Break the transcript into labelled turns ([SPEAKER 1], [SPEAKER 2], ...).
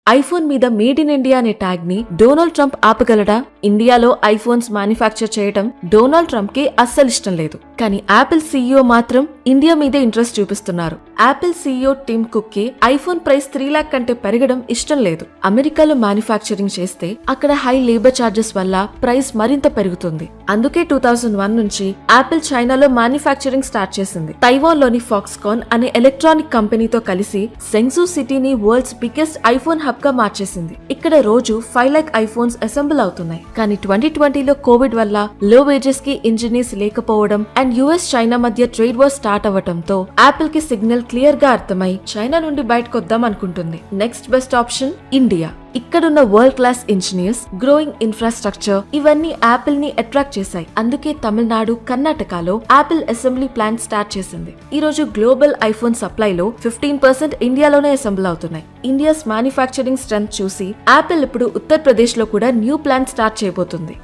[SPEAKER 1] IPhone మీద made in India అనే tag ని డొనాల్డ్ ట్రంప్ ఆపగలడా? ఇండియాలో ఐఫోన్స్ మ్యానుఫ్యాక్చర్ చేయడం డొనాల్డ్ ట్రంప్ కి అస్సలు ఇష్టం లేదు. కానీ యాపిల్ సీఈఓ మాత్రం ఇండియా మీదే ఇంట్రెస్ట్ చూపిస్తున్నారు. యాపిల్ సీఈఓ టిమ్ కుక్ కి ఐఫోన్ ప్రైస్ 3 లాక్ కంటే పెరగడం ఇష్టం లేదు. అమెరికాలో మ్యానుఫ్యాక్చరింగ్ చేస్తే అక్కడ హై లేబర్ చార్జెస్ వల్ల ప్రైస్ మరింత పెరుగుతుంది. అందుకే 2001 నుంచి యాపిల్ చైనాలో మ్యానుఫ్యాక్చరింగ్ స్టార్ట్ చేసింది. తైవాన్ లోని ఫాక్స్కాన్ అనే ఎలక్ట్రానిక్ కంపెనీతో కలిసి సెంగ్జూ సిటీని వరల్డ్స్ బిగ్గెస్ట్ ఐఫోన్ హబ్ గా మార్చేసింది. ఇక్కడ రోజు 5 లాక్ ఐఫోన్స్ అసెంబుల్ అవుతున్నాయి. కానీ 2020లో కోవిడ్ వల్ల లో వేజెస్ కి ఇంజనీర్స్ లేకపోవడం అండ్ యుఎస్ చైనా మధ్య ట్రేడ్ వార్ స్టార్ట్ అవ్వడంతో యాపిల్ కి సిగ్నల్ క్లియర్ గా అర్థమై చైనా నుండి బయటకొద్దాం అనుకుంటుంది. Next best option India. ఇక్కడున్న world class engineers, growing infrastructure ఇవన్నీ యాపిల్ ని అట్రాక్ట్ చేశాయి. అందుకే తమిళనాడు, కర్ణాటకలో యాపిల్ అసెంబ్లీ ప్లాంట్ స్టార్ట్ చేసింది. ఈ రోజు గ్లోబల్ ఐఫోన్ సప్లైలో 15% ఇండియాలోనే అసెంబుల్ అవుతున్నాయి. ఇండియాస్ మ్యానుఫ్యాక్చరింగ్ స్ట్రెంత్ చూసి యాపిల్ ఇప్పుడు ఉత్తరప్రదేశ్ లో కూడా న్యూ ప్లాంట్ స్టార్ట్ చేయబోతుంది.